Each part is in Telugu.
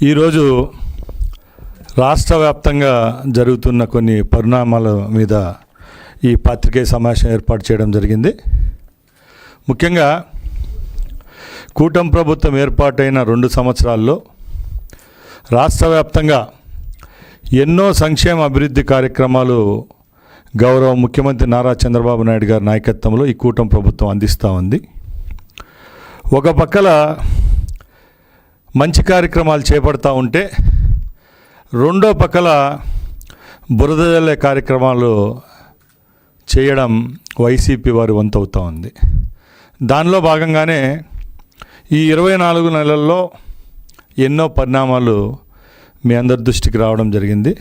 ఈరోజు రాష్ట్ర వ్యాప్తంగా జరుగుతున్న కొన్ని పరిణామాల మీద ఈ పత్రికే సమావేశం ఏర్పాటు చేయడం జరిగింది. ముఖ్యంగా కూటమి ప్రభుత్వం ఏర్పాటైన 2 సంవత్సరాల్లో రాష్ట్ర వ్యాప్తంగా ఎన్నో సంక్షేమ అభివృద్ధి కార్యక్రమాలు గౌరవ ముఖ్యమంత్రి నారా చంద్రబాబు నాయుడు గారి నాయకత్వంలో ఈ కూటమి ప్రభుత్వం అందిస్తూ ఉంది. ఒక పక్కల మంచి కార్యక్రమాలు చేపడతా ఉంటే రెండో పక్కల బురద జల్లే కార్యక్రమాలు చేయడం వైసీపీ వారి వంతు అవుతూ ఉంది. దానిలో భాగంగానే ఈ 24 నెలల్లో ఎన్నో పరిణామాలు మీ అందరి దృష్టికి రావడం జరిగింది.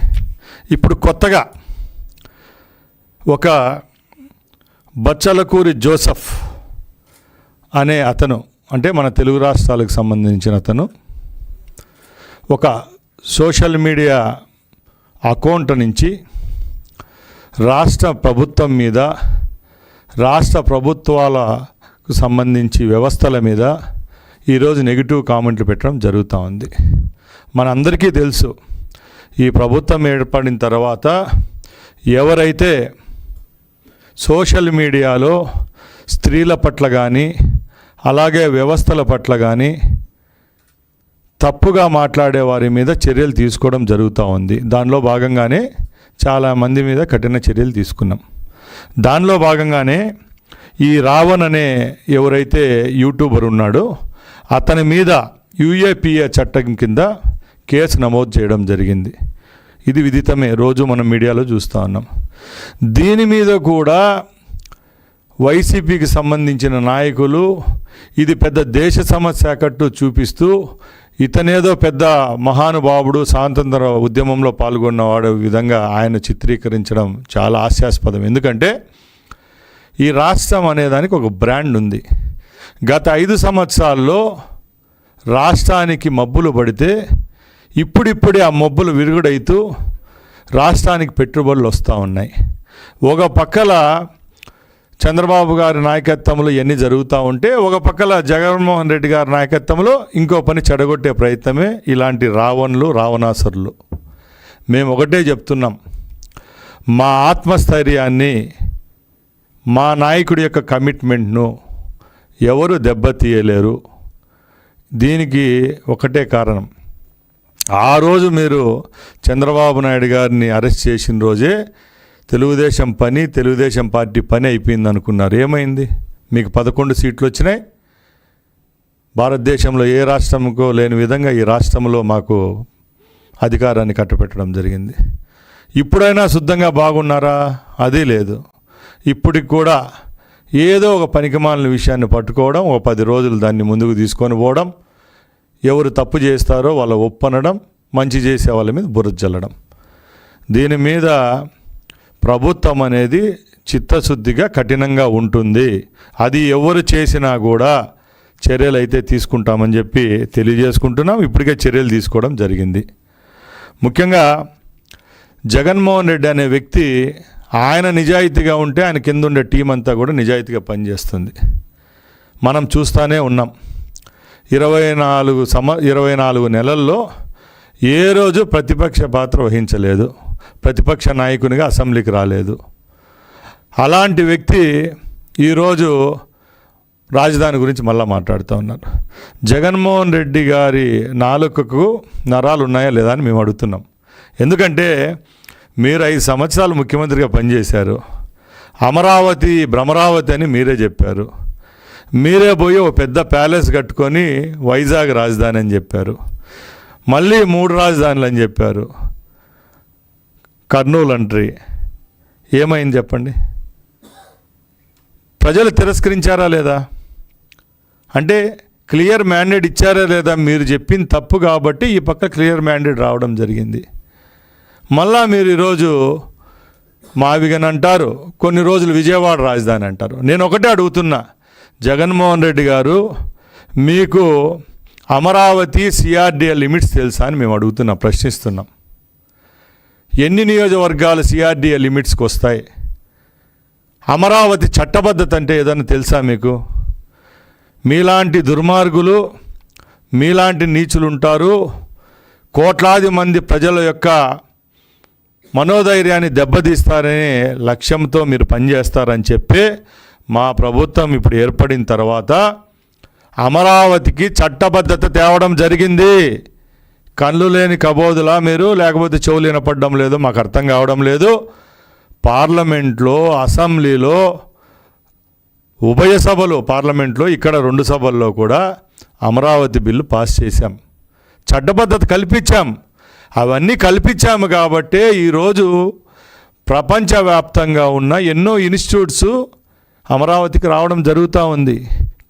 ఇప్పుడు కొత్తగా ఒక బచ్చలకూరి జోసెఫ్ అనే అతను, అంటే మన తెలుగు రాష్ట్రాలకు సంబంధించిన అతను, ఒక సోషల్ మీడియా అకౌంట్ నుంచి రాష్ట్ర ప్రభుత్వం మీద, రాష్ట్ర ప్రభుత్వాలకు సంబంధించి వ్యవస్థల మీద ఈరోజు నెగిటివ్ కామెంట్లు పెట్టడం జరుగుతూ ఉంది. మనందరికీ తెలుసు, ఈ ప్రభుత్వం ఏర్పడిన తర్వాత ఎవరైతే సోషల్ మీడియాలో స్త్రీల పట్ల కానీ అలాగే వ్యవస్థల పట్ల కానీ తప్పుగా మాట్లాడే వారి మీద చర్యలు తీసుకోవడం జరుగుతూ ఉంది. దానిలో భాగంగానే చాలామంది మీద కఠిన చర్యలు తీసుకున్నాం. దానిలో భాగంగానే ఈ రావణ్ అనే ఎవరైతే యూట్యూబర్ ఉన్నాడో అతని మీద యూఏపీఏ చట్టం కింద కేసు నమోదు చేయడం జరిగింది. ఇది విదితమే, రోజు మనం మీడియాలో చూస్తూ ఉన్నాం. దీని మీద కూడా వైసీపీకి సంబంధించిన నాయకులు ఇది పెద్ద దేశ సమస్య కట్టు చూపిస్తూ ఇతనేదో పెద్ద మహానుభావుడు, స్వాతంత్ర ఉద్యమంలో పాల్గొన్నవాడు విధంగా ఆయన చిత్రీకరించడం చాలా హాస్యాస్పదం. ఎందుకంటే ఈ రాష్ట్రం అనేదానికి ఒక బ్రాండ్ ఉంది. గత 5 సంవత్సరాల్లో రాష్ట్రానికి మబ్బులు పడితే ఇప్పుడిప్పుడే ఆ మబ్బులు విరుగుడైతూ రాష్ట్రానికి పెట్టుబడులు వస్తూ ఉన్నాయి. ఒక పక్కల చంద్రబాబు గారి నాయకత్వంలో ఎన్ని జరుగుతూ ఉంటే ఒక పక్కల జగన్మోహన్ రెడ్డి గారి నాయకత్వంలో ఇంకో పని చెడగొట్టే ప్రయత్నమే ఇలాంటి రావణులు, రావణాసురులు. మేము ఒకటే చెప్తున్నాం, మా ఆత్మస్థైర్యాన్ని, మా నాయకుడి యొక్క కమిట్మెంట్ను ఎవరు దెబ్బతీయలేరు. దీనికి ఒకటే కారణం, ఆ రోజు మీరు చంద్రబాబు నాయుడు గారిని అరెస్ట్ చేసిన రోజే తెలుగుదేశం పార్టీ పని అయిపోయింది అనుకున్నారు. ఏమైంది? మీకు 11 సీట్లు వచ్చినాయి. భారతదేశంలో ఏ రాష్ట్రంకో లేని విధంగా ఈ రాష్ట్రంలో మాకు అధికారాన్ని కట్టపెట్టడం జరిగింది. ఇప్పుడైనా శుద్ధంగా బాగున్నారా? అది లేదు. ఇప్పటికి కూడా ఏదో ఒక పనికిమాలిన విషయాన్ని పట్టుకోవడం, ఒక 10 రోజులు దాన్ని ముందుకు తీసుకొని పోవడం, ఎవరు తప్పు చేస్తారో వాళ్ళ ఒప్పనడం, మంచి చేసే వాళ్ళ మీద బురద జల్లడం. దీని మీద ప్రభుత్వం అనేది చిత్తశుద్ధిగా కఠినంగా ఉంటుంది. అది ఎవరు చేసినా కూడా చర్యలు అయితే తీసుకుంటామని చెప్పి తెలియజేసుకుంటున్నాం. ఇప్పటికే చర్యలు తీసుకోవడం జరిగింది. ముఖ్యంగా జగన్మోహన్ రెడ్డి అనే వ్యక్తి, ఆయన నిజాయితీగా ఉంటే ఆయన కింద ఉండే టీం అంతా కూడా నిజాయితీగా పనిచేస్తుంది. మనం చూస్తూనే ఉన్నాం. 24 నెలల్లో ఏ రోజు ప్రతిపక్ష పాత్ర వహించలేదు, ప్రతిపక్ష నాయకునిగా అసెంబ్లీకి రాలేదు. అలాంటి వ్యక్తి ఈరోజు రాజధాని గురించి మళ్ళీ మాట్లాడుతూ ఉన్నారు. జగన్మోహన్ రెడ్డి గారి నాలుకకు నరాలు ఉన్నాయా లేదా అని మేము అడుగుతున్నాం. ఎందుకంటే మీరు 5 సంవత్సరాలు ముఖ్యమంత్రిగా పనిచేశారు. అమరావతి భ్రమరావతి అని మీరే చెప్పారు. మీరే పోయి ఒక పెద్ద ప్యాలెస్ కట్టుకొని వైజాగ్ రాజధాని అని చెప్పారు. మళ్ళీ 3 రాజధానులు అని చెప్పారు. కర్నూలు అంట్రీ ఏమైంది చెప్పండి? ప్రజలు తిరస్కరించారా లేదా? అంటే క్లియర్ మ్యాండేట్ ఇచ్చారా లేదా? మీరు చెప్పింది తప్పు కాబట్టి ఈ పక్క క్లియర్ మ్యాండేట్ రావడం జరిగింది. మళ్ళా మీరు ఈరోజు మావిగన్ అంటారు, కొన్ని రోజులు విజయవాడ రాజధాని అంటారు. నేను ఒకటే అడుగుతున్నా, జగన్మోహన్ రెడ్డి గారు, మీకు అమరావతి సిఆర్డీఏ లిమిట్స్ తెలుసా అని మేము అడుగుతున్నాం, ప్రశ్నిస్తున్నాం. ఎన్ని నియోజకవర్గాలు సిఆర్డీఏ లిమిట్స్కి వస్తాయి? అమరావతి చట్టబద్ధత అంటే ఏదైనా తెలుసా మీకు? మీలాంటి దుర్మార్గులు, మీలాంటి నీచులు ఉంటారు. కోట్లాది మంది ప్రజల యొక్క మనోధైర్యాన్ని దెబ్బతీస్తారనే లక్ష్యంతో మీరు పనిచేస్తారని చెప్పి మా ప్రభుత్వం ఇప్పుడు ఏర్పడిన తర్వాత అమరావతికి చట్టబద్ధత తేవడం జరిగింది. కళ్ళు లేని కబోదులా మీరు, లేకపోతే చెవులు వినపడడం లేదు, మాకు అర్థం కావడం లేదు. పార్లమెంట్లో, అసెంబ్లీలో, ఉభయ సభలు, పార్లమెంట్లో ఇక్కడ 2 సభల్లో కూడా అమరావతి బిల్లు పాస్ చేశాం, చట్టబద్ధత కల్పించాం. అవన్నీ కల్పించాము కాబట్టే ఈరోజు ప్రపంచవ్యాప్తంగా ఉన్న ఎన్నో ఇన్స్టిట్యూట్స్ అమరావతికి రావడం జరుగుతూ ఉంది.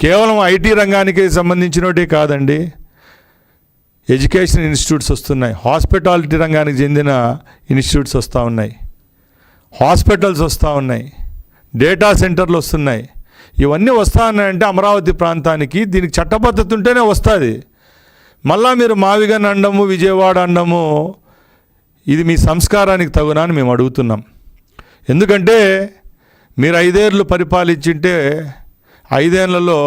కేవలం ఐటీ రంగానికి సంబంధించినవి కాదండి, ఎడ్యుకేషన్ ఇన్స్టిట్యూట్స్ వస్తున్నాయి, హాస్పిటాలిటీ రంగానికి చెందిన ఇన్స్టిట్యూట్స్ వస్తూ ఉన్నాయి, హాస్పిటల్స్ వస్తూ ఉన్నాయి, డేటా సెంటర్లు వస్తున్నాయి. ఇవన్నీ వస్తూ ఉన్నాయంటే అమరావతి ప్రాంతానికి దీనికి చట్టబద్ధత ఉంటేనే వస్తుంది. మళ్ళా మీరు మావిగన్ అండము, విజయవాడ అండము, ఇది మీ సంస్కారానికి తగునా అని మేము అడుగుతున్నాం. ఎందుకంటే మీరు 5 ఏళ్ళు పరిపాలించింటే 5 ఏళ్లలో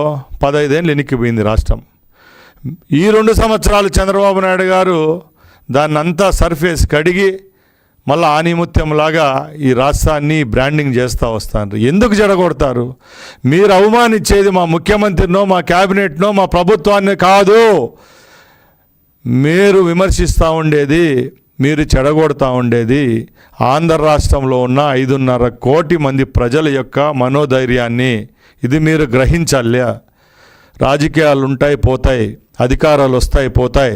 15 ఏళ్ళు ఎన్నికిపోయింది రాష్ట్రం. ఈ 2 సంవత్సరాలు చంద్రబాబు నాయుడు గారు దాన్ని అంతా సర్ఫేస్ కడిగి మళ్ళీ ఆనిముత్యంలాగా ఈ రాష్ట్రాన్ని బ్రాండింగ్ చేస్తూ వస్తారు. ఎందుకు జడగొడతారు? మీరు అవమానించేది మా ముఖ్యమంత్రినో, మా క్యాబినెట్నో, మా ప్రభుత్వాన్ని కాదు. మీరు విమర్శిస్తూ ఉండేది, మీరు చెడగొడతా ఉండేది ఆంధ్ర రాష్ట్రంలో ఉన్న 5.5 కోటి మంది ప్రజల యొక్క మనోధైర్యాన్ని. ఇది మీరు గ్రహించాలి. రాజకీయాలు ఉంటాయి, పోతాయి, అధికారాలు వస్తాయి, పోతాయి.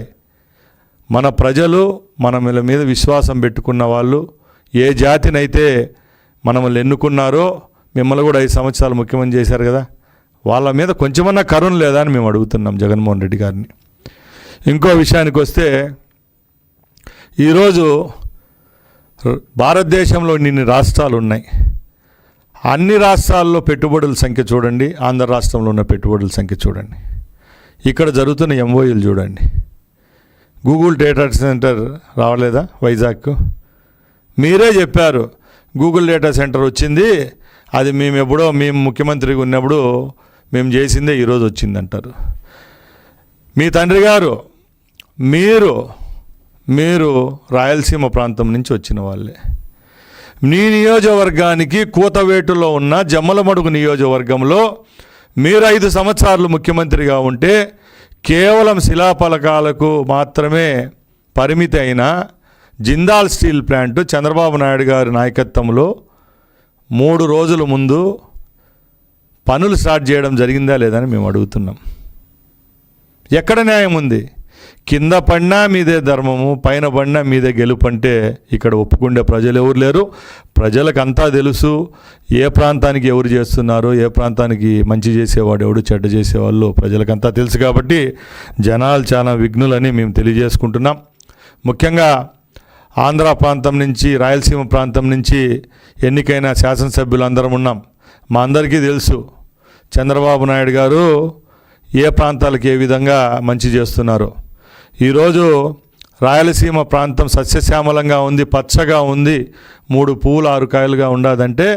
మన ప్రజలు మన మీద విశ్వాసం పెట్టుకున్న వాళ్ళు, ఏ జాతినైతే మనల్ని ఎన్నుకున్నారో, మిమ్మల్ని కూడా 5 సంవత్సరాలు ముఖ్యమంత్రి చేశారు కదా, వాళ్ళ మీద కొంచెమన్నా కరుణ లేదా అని మేము అడుగుతున్నాం జగన్మోహన్ రెడ్డి గారిని. ఇంకో విషయానికి వస్తే, ఈరోజు భారతదేశంలో ఇన్ని రాష్ట్రాలు ఉన్నాయి. అన్ని రాష్ట్రాల్లో పెట్టుబడుల సంఖ్య చూడండి, ఆంధ్ర రాష్ట్రంలో ఉన్న పెట్టుబడుల సంఖ్య చూడండి, ఇక్కడ జరుగుతున్న ఎంఓయూలు చూడండి. గూగుల్ డేటా సెంటర్ రావలేదా వైజాగ్కు? మీరే చెప్పారు గూగుల్ డేటా సెంటర్ వచ్చింది, అది మేము ముఖ్యమంత్రిగా ఉన్నప్పుడు మేము చేసిందే ఈరోజు వచ్చిందంటారు. మీ తండ్రి గారు, మీరు రాయలసీమ ప్రాంతం నుంచి వచ్చిన వాళ్ళే. మీ నియోజకవర్గానికి కూతవేటులో ఉన్న జమ్మలమడుగు నియోజకవర్గంలో మీరు 5 సంవత్సరాలు ముఖ్యమంత్రిగా ఉంటే కేవలం శిలాఫలకాలకు మాత్రమే పరిమితి అయిన జిందాల్ స్టీల్ ప్లాంట్ చంద్రబాబు నాయుడు గారి నాయకత్వంలో 3 రోజుల ముందు పనులు స్టార్ట్ చేయడం జరిగిందా లేదని మేము అడుగుతున్నాం. ఎక్కడ న్యాయం ఉంది? కింద పడినా మీదే ధర్మము, పైన పడినా మీదే గెలుపు అంటే ఇక్కడ ఒప్పుకుండే ప్రజలు ఎవరు లేరు. ప్రజలకంతా తెలుసు ఏ ప్రాంతానికి ఎవరు చేస్తున్నారో, ఏ ప్రాంతానికి మంచి చేసేవాడు ఎవడు, చెడ్డ చేసేవాళ్ళు ప్రజలకంతా తెలుసు. కాబట్టి జనాలు చాలా విఘ్నులని మేము తెలియజేసుకుంటున్నాం. ముఖ్యంగా ఆంధ్ర ప్రాంతం నుంచి, రాయలసీమ ప్రాంతం నుంచి ఎన్నికైన శాసనసభ్యులు అందరం ఉన్నాం. మా అందరికీ తెలుసు చంద్రబాబు నాయుడు గారు ఏ ప్రాంతాలకు ఏ విధంగా మంచి చేస్తున్నారో. ఈరోజు రాయలసీమ ప్రాంతం సస్యశ్యామలంగా ఉంది, పచ్చగా ఉంది, 3 పువ్వులు 6 కాయలుగా ఉండదంటే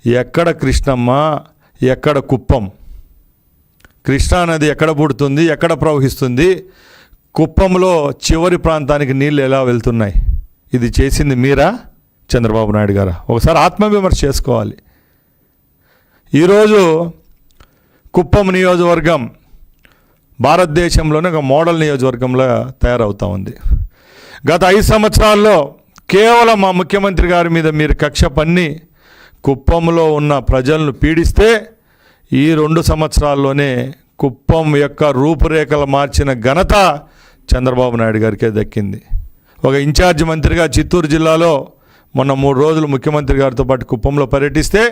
ఎక్కడ కృష్ణమ్మ, ఎక్కడ కుప్పం? కృష్ణానది ఎక్కడ పుడుతుంది, ఎక్కడ ప్రవహిస్తుంది? కుప్పంలో చివరి ప్రాంతానికి నీళ్ళు ఎలా వెళ్తున్నాయి? ఇది చేసింది మీరా, చంద్రబాబు నాయుడు గారా? ఒకసారి ఆత్మవిమర్శ చేసుకోవాలి. ఈరోజు కుప్పం నియోజకవర్గం భారతదేశంలోనే ఒక మోడల్ నియోజకవర్గంలో తయారవుతూ ఉంది. గత 5 సంవత్సరాల్లో కేవలం మా ముఖ్యమంత్రి గారి మీద మీరు కక్ష పన్ని కుప్పంలో ఉన్న ప్రజలను పీడిస్తే ఈ 2 సంవత్సరాల్లోనే కుప్పం యొక్క రూపురేఖలు మార్చిన ఘనత చంద్రబాబు నాయుడు గారికే దక్కింది. ఒక ఇన్ఛార్జ్ మంత్రిగా చిత్తూరు జిల్లాలో మొన్న 3 రోజులు ముఖ్యమంత్రి గారితో పాటు కుప్పంలో పర్యటిస్తే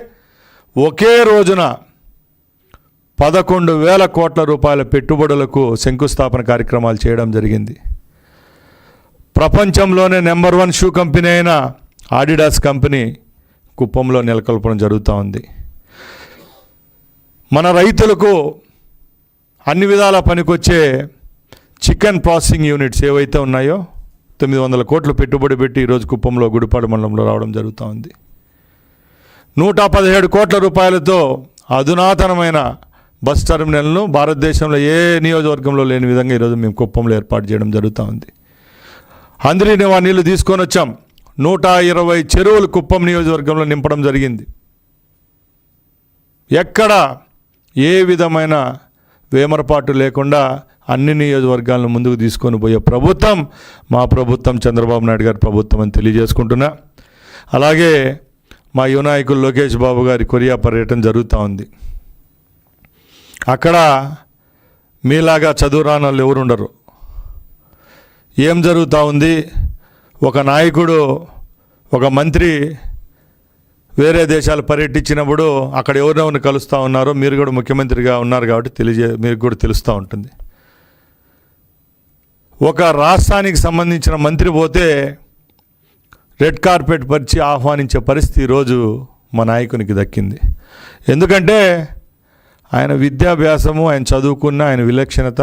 ఒకే రోజున 11,000 కోట్ల రూపాయల పెట్టుబడులకు శంకుస్థాపన కార్యక్రమాలు చేయడం జరిగింది. ప్రపంచంలోనే నెంబర్ 1 షూ కంపెనీ అయిన ఆడిడాస్ కంపెనీ కుప్పంలో నెలకొల్పడం జరుగుతూ ఉంది. మన రైతులకు అన్ని విధాల పనికొచ్చే చికెన్ ప్రాసెసింగ్ యూనిట్స్ ఏవైతే ఉన్నాయో 900 కోట్లు పెట్టుబడి పెట్టి ఈరోజు కుప్పంలో గుడిపాడు మండలంలో రావడం జరుగుతూ ఉంది. 117 కోట్ల రూపాయలతో అధునాతనమైన బస్ టెర్మినల్ను భారతదేశంలో ఏ నియోజకవర్గంలో లేని విధంగా ఈరోజు మేము కుప్పంలో ఏర్పాటు చేయడం జరుగుతూ ఉంది. హంద్రీనివా నీళ్లు తీసుకొని వచ్చాం. 120 చెరువులు కుప్పం నియోజకవర్గంలో నింపడం జరిగింది. ఎక్కడ ఏ విధమైన వేమరపాటు లేకుండా అన్ని నియోజకవర్గాలను ముందుకు తీసుకొని పోయే ప్రభుత్వం మా ప్రభుత్వం, చంద్రబాబు నాయుడు గారి ప్రభుత్వం అని తెలియజేసుకుంటున్నా. అలాగే మా యువ నాయకులు లోకేష్ బాబు గారి కొరియా పర్యటన జరుగుతూ ఉంది. అక్కడ మీలాగా చదువురాని వాళ్ళు ఎవరు ఉండరు. ఏం జరుగుతూ ఉంది? ఒక నాయకుడు, ఒక మంత్రి వేరే దేశాలు పర్యటించినప్పుడు అక్కడ ఎవరెవరిని కలుస్తూ ఉన్నారో, మీరు కూడా ముఖ్యమంత్రిగా ఉన్నారు కాబట్టి మీకు కూడా తెలుస్తూ ఉంటుంది. ఒక రాష్ట్రానికి సంబంధించిన మంత్రి పోతే రెడ్ కార్పెట్ పరిచి ఆహ్వానించే పరిస్థితి ఈరోజు మా నాయకునికి దక్కింది. ఎందుకంటే ఆయన విద్యాభ్యాసము, ఆయన చదువుకున్న ఆయన విలక్షణత,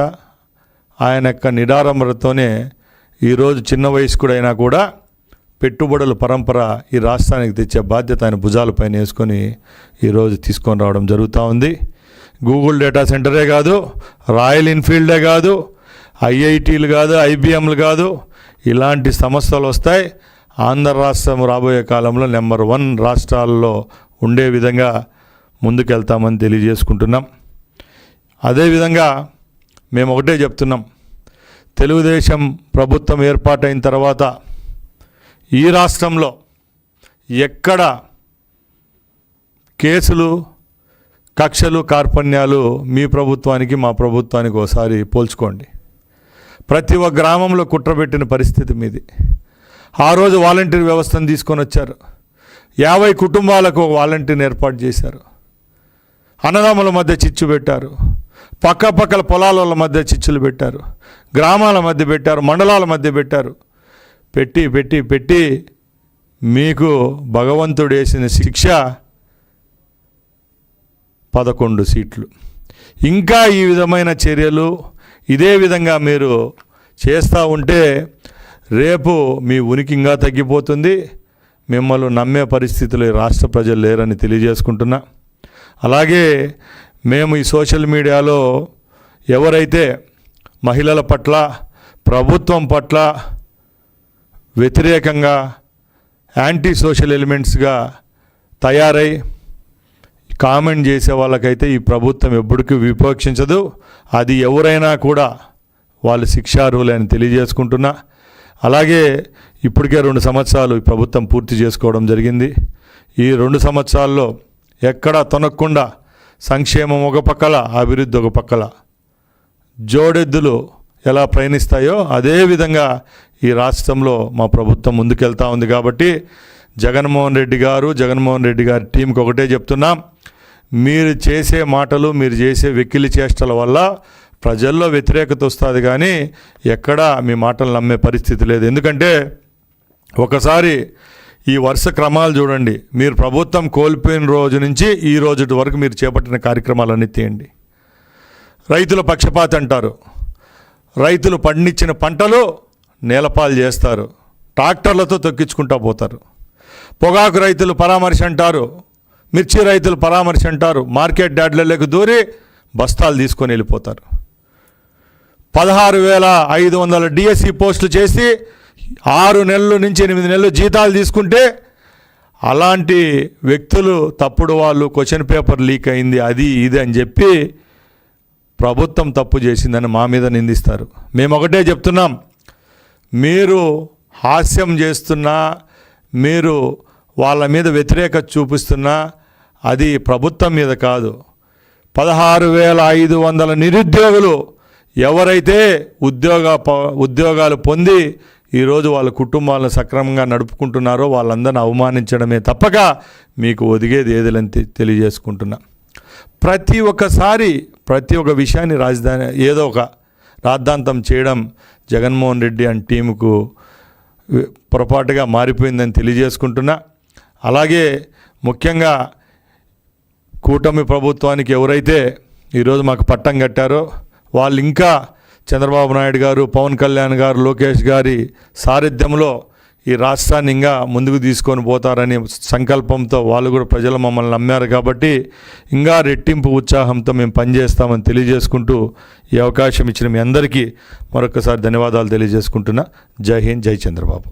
ఆయన యొక్క నిడారంభరతోనే ఈరోజు చిన్న వయస్కుడైనా కూడా పెట్టుబడుల పరంపర ఈ రాష్ట్రానికి తెచ్చే బాధ్యత ఆయన భుజాలపైన వేసుకొని ఈరోజు తీసుకొని రావడం జరుగుతూ ఉంది. గూగుల్ డేటా సెంటరే కాదు, రాయల్ ఎన్ఫీల్డే కాదు, ఐఐటీలు కాదు, ఐబిఎంలు కాదు, ఇలాంటి సంస్థలు వస్తాయి. ఆంధ్ర రాష్ట్రం రాబోయే కాలంలో నెంబర్ 1 రాష్ట్రాల్లో ఉండే విధంగా ముందుకెళ్తామని తెలియజేసుకుంటున్నాం. అదేవిధంగా మేము ఒకటే చెప్తున్నాం, తెలుగుదేశం ప్రభుత్వం ఏర్పాటైన తర్వాత ఈ రాష్ట్రంలో ఎక్కడ కేసులు, కక్షలు, కార్పణ్యాలు మీ ప్రభుత్వానికి మా ప్రభుత్వానికి ఒకసారి పోల్చుకోండి. ప్రతి ఒక్క గ్రామంలో కుట్రబెట్టిన పరిస్థితి మీది. ఆ రోజు వాలంటీర్ వ్యవస్థను తీసుకొని వచ్చారు. 50 కుటుంబాలకు వాలంటీర్ని ఏర్పాటు చేశారు. అన్నదమ్ముల మధ్య చిచ్చు పెట్టారు. పక్కపక్కల పొలాల మధ్య చిచ్చులు పెట్టారు. గ్రామాల మధ్య పెట్టారు. మండలాల మధ్య పెట్టారు. పెట్టి పెట్టి పెట్టి మీకు భగవంతుడు వేసిన శిక్ష 11 సీట్లు. ఇంకా ఈ విధమైన చర్యలు ఇదే విధంగా మీరు చేస్తూ ఉంటే రేపు మీ ఉనికి ఇంకా తగ్గిపోతుంది. మిమ్మల్ని నమ్మే పరిస్థితులు రాష్ట్ర ప్రజలు లేరని తెలియజేసుకుంటున్నా. అలాగే మేము ఈ సోషల్ మీడియాలో ఎవరైతే మహిళల పట్ల, ప్రభుత్వం పట్ల వ్యతిరేకంగా యాంటీ సోషల్ ఎలిమెంట్స్గా తయారై కామెంట్ చేసే వాళ్ళకైతే ఈ ప్రభుత్వం ఎప్పటికీ విపక్షించదు. అది ఎవరైనా కూడా వాళ్ళు శిక్షార్హులే అని తెలియజేసుకుంటున్నా. అలాగే ఇప్పటికే 2 సంవత్సరాలు ఈ ప్రభుత్వం పూర్తి చేసుకోవడం జరిగింది. ఈ 2 సంవత్సరాల్లో ఎక్కడా తొనక్కుండా సంక్షేమం ఒక పక్కల, అభివృద్ధి ఒక పక్కల జోడెద్దులు ఎలా ప్రయాణిస్తాయో అదేవిధంగా ఈ రాష్ట్రంలో మా ప్రభుత్వం ముందుకెళ్తా ఉంది. కాబట్టి జగన్మోహన్ రెడ్డి గారి టీంకి ఒకటే చెప్తున్నాం, మీరు చేసే మాటలు, మీరు చేసే వెకిలి చేష్టల వల్ల ప్రజల్లో వ్యతిరేకత వస్తుంది, కానీ ఎక్కడా మీ మాటలు నమ్మే పరిస్థితి లేదు. ఎందుకంటే ఒకసారి ఈ వరుస క్రమాలు చూడండి. మీరు ప్రభుత్వం కోల్పోయిన రోజు నుంచి ఈ రోజు వరకు మీరు చేపట్టిన కార్యక్రమాలన్నీ తీయండి. రైతుల పక్షపాత అంటారు. రైతులు పండించిన పంటలు నేలపాలు చేస్తారు, ట్రాక్టర్లతో తొక్కించుకుంటూ పోతారు. పొగాకు రైతులు పరామర్శ అంటారు, మిర్చి రైతులు పరామర్శ అంటారు. మార్కెట్ యార్డ్లలోకి దూరి బస్తాలు తీసుకొని వెళ్ళిపోతారు. 16,500 డిఎస్సి పోస్టులు చేసి 6 నెలల నుంచి 8 నెలలు జీతాలు తీసుకుంటే అలాంటి వ్యక్తులు తప్పుడు వాళ్ళు క్వశ్చన్ పేపర్ లీక్ అయింది, అది ఇది అని చెప్పి ప్రభుత్వం తప్పు చేసిందని మా మీద నిందిస్తారు. మేము ఒకటే చెప్తున్నాం, మీరు హాస్యం చేస్తున్నా, మీరు వాళ్ళ మీద వ్యతిరేకత చూపిస్తున్నా అది ప్రభుత్వం మీద కాదు. 16,500 నిరుద్యోగులు ఎవరైతే ఉద్యోగాలు పొంది ఈరోజు వాళ్ళ కుటుంబాలను సక్రమంగా నడుపుకుంటున్నారో వాళ్ళందరిని అవమానించడమే తప్పక మీకు ఒదిగేది ఏదిలని తెలియజేసుకుంటున్నా. ప్రతి ఒక్క విషయాన్ని ఏదో ఒక రాద్ధాంతం చేయడం జగన్మోహన్ రెడ్డి అండ్ టీముకు పొరపాటుగా మారిపోయిందని తెలియజేసుకుంటున్నా. అలాగే ముఖ్యంగా కూటమి ప్రభుత్వానికి ఎవరైతే ఈరోజు మాకు పట్టం కట్టారో వాళ్ళు ఇంకా చంద్రబాబు నాయుడు గారు, పవన్ కళ్యాణ్ గారు, లోకేష్ గారి సారథ్యంలో ఈ రాష్ట్రాన్ని ఇంకా ముందుకు తీసుకొని పోతారని సంకల్పంతో వాళ్ళు కూడా ప్రజలు మమ్మల్ని నమ్మారు కాబట్టి ఇంకా రెట్టింపు ఉత్సాహంతో మేము పనిచేస్తామని తెలియజేసుకుంటూ ఈ అవకాశం ఇచ్చిన మీ అందరికీ మరొకసారి ధన్యవాదాలు తెలియజేసుకుంటున్నా. జై హింద్, జై చంద్రబాబు.